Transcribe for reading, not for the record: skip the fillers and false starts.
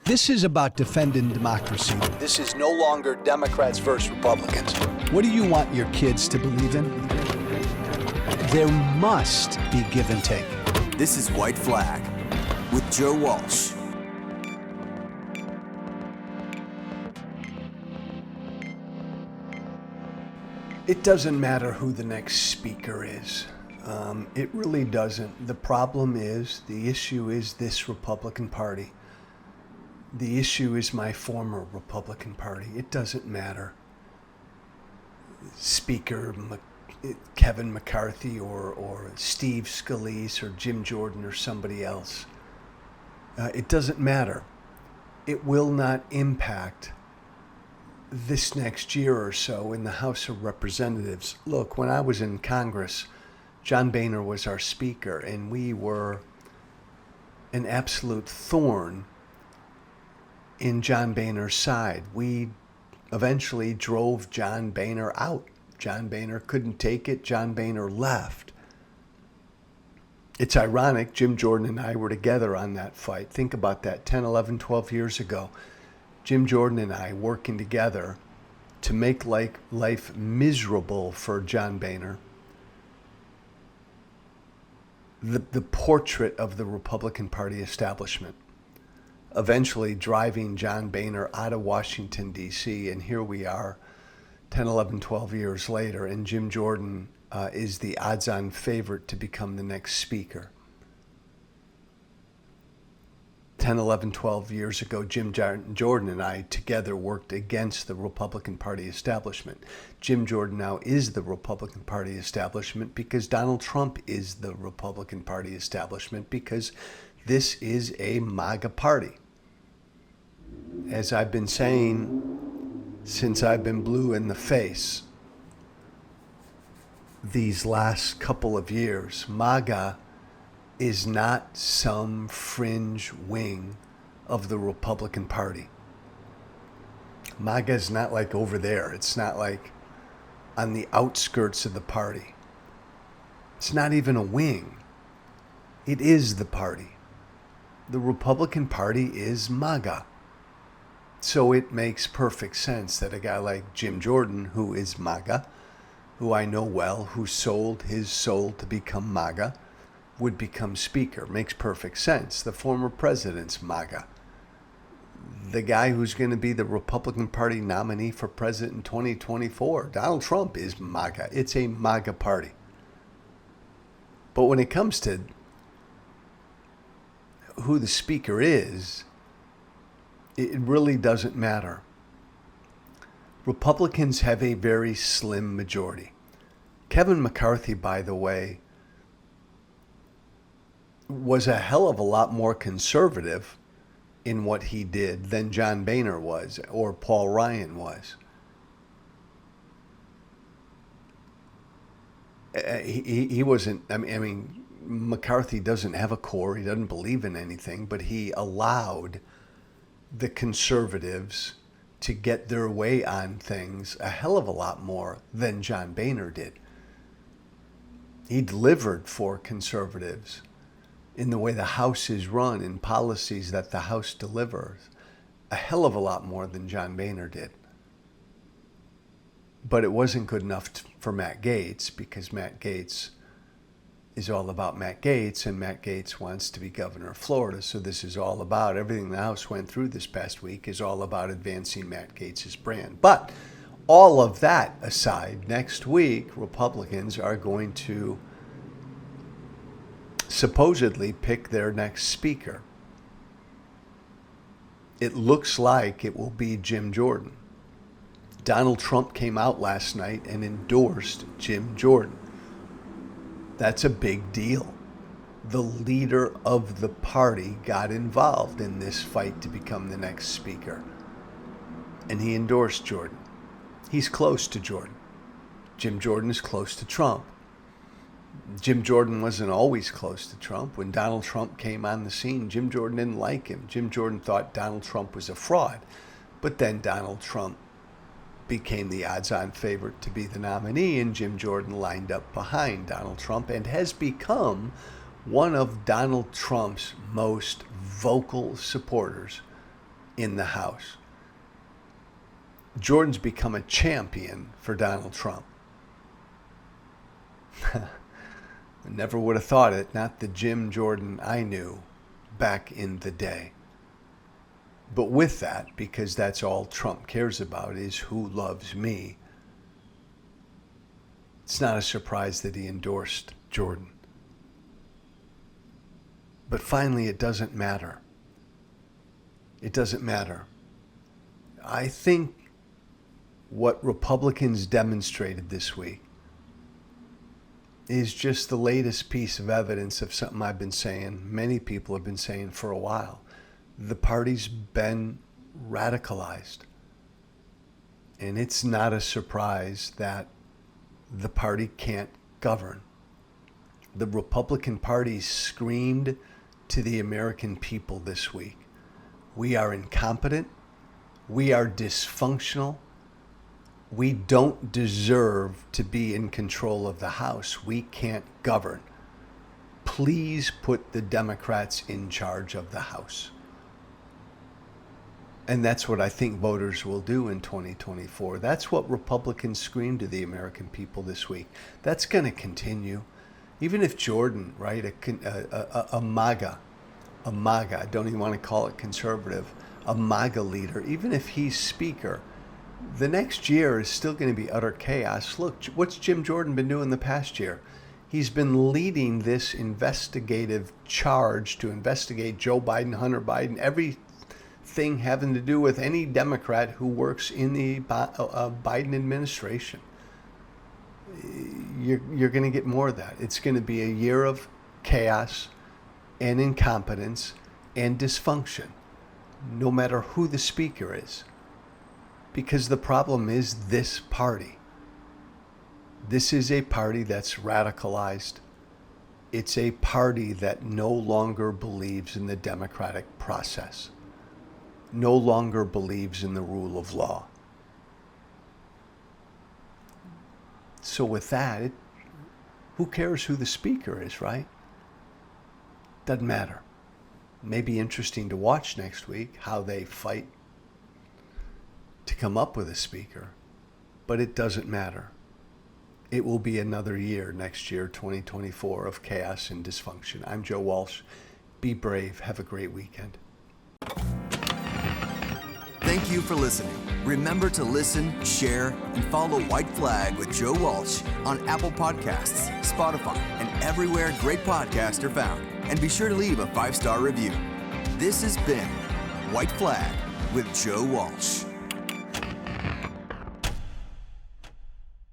This is about defending democracy. This is no longer Democrats versus Republicans. What do you want your kids to believe in? There must be give and take. This is White Flag with Joe Walsh. It doesn't matter who the next speaker is. It really doesn't. The problem is, the issue is this Republican Party. The issue is my former Republican Party. It doesn't matter. Speaker Kevin McCarthy or Steve Scalise or Jim Jordan or somebody else. It doesn't matter. It will not impact this next year or so in the House of Representatives. Look, when I was in Congress, John Boehner was our speaker, and we were an absolute thorn in John Boehner's side. We eventually drove John Boehner out. John Boehner couldn't take it. John Boehner left. It's ironic, Jim Jordan and I were together on that fight. Think about that, 10, 11, 12 years ago. Jim Jordan and I working together to make life miserable for John Boehner. The portrait of the Republican Party establishment. Eventually driving John Boehner out of Washington, D.C., and here we are 10, 11, 12 years later, and Jim Jordan is the odds-on favorite to become the next speaker. 10, 11, 12 years ago, Jim Jordan and I together worked against the Republican Party establishment. Jim Jordan now is the Republican Party establishment because Donald Trump is the Republican Party establishment, because this is a MAGA party. As I've been saying since I've been blue in the face these last couple of years, MAGA is not some fringe wing of the Republican Party. MAGA is not like over there. It's not like on the outskirts of the party. It's not even a wing. It is the party. The Republican Party is MAGA. So it makes perfect sense that a guy like Jim Jordan, who is MAGA, who I know well, who sold his soul to become MAGA, would become speaker. Makes perfect sense. The former president's MAGA. The guy who's going to be the Republican Party nominee for president in 2024, Donald Trump, is MAGA. It's a MAGA party. But when it comes to who the speaker is, it really doesn't matter. Republicans have a very slim majority. Kevin McCarthy, by the way, was a hell of a lot more conservative in what he did than John Boehner was or Paul Ryan was. He wasn't, I mean, McCarthy doesn't have a core. He doesn't believe in anything, but he allowed the conservatives to get their way on things a hell of a lot more than John Boehner did. He delivered for conservatives in the way the House is run, in policies that the House delivers, a hell of a lot more than John Boehner did. But it wasn't good enough for Matt Gaetz, because Matt Gaetz is all about Matt Gaetz, and Matt Gaetz wants to be governor of Florida. So this is all about, everything the House went through this past week is all about advancing Matt Gaetz's brand. But all of that aside, next week, Republicans are going to supposedly pick their next speaker. It looks like it will be Jim Jordan. Donald Trump came out last night and endorsed Jim Jordan. That's a big deal. The leader of the party got involved in this fight to become the next speaker. And he endorsed Jordan. He's close to Jordan. Jim Jordan is close to Trump. Jim Jordan wasn't always close to Trump. When Donald Trump came on the scene, Jim Jordan didn't like him. Jim Jordan thought Donald Trump was a fraud. But then Donald Trump became the odds-on favorite to be the nominee, and Jim Jordan lined up behind Donald Trump and has become one of Donald Trump's most vocal supporters in the House. Jordan's become a champion for Donald Trump. I never would have thought it, not the Jim Jordan I knew back in the day. But with that, because that's all Trump cares about is who loves me, it's not a surprise that he endorsed Jordan. But finally, it doesn't matter. It doesn't matter. I think what Republicans demonstrated this week is just the latest piece of evidence of something I've been saying, many people have been saying for a while. The party's been radicalized. And it's not a surprise that the party can't govern. The Republican Party screamed to the American people this week. We are incompetent. We are dysfunctional. We don't deserve to be in control of the House. We can't govern. Please put the Democrats in charge of the House. And that's what I think voters will do in 2024. That's what Republicans screamed to the American people this week. That's going to continue. Even if Jordan, right, a MAGA, I don't even want to call it conservative, a MAGA leader, even if he's speaker, the next year is still going to be utter chaos. Look, what's Jim Jordan been doing the past year? He's been leading this investigative charge to investigate Joe Biden, Hunter Biden, everything having to do with any Democrat who works in the Biden administration. You're going to get more of that. It's going to be a year of chaos and incompetence and dysfunction, no matter who the speaker is. Because the problem is this party. This is a party that's radicalized. It's a party that no longer believes in the democratic process, no longer believes in the rule of law. So with that, who cares who the speaker is, right? Doesn't matter. Maybe interesting to watch next week how they fight to come up with a speaker, but it doesn't matter. It will be another year next year, 2024, of chaos and dysfunction. I'm Joe Walsh. Be brave. Have a great weekend. Thank you for listening. Remember to listen, share, and follow White Flag with Joe Walsh on Apple Podcasts, Spotify, and everywhere great podcasts are found. And be sure to leave a 5-star review. This has been White Flag with Joe Walsh.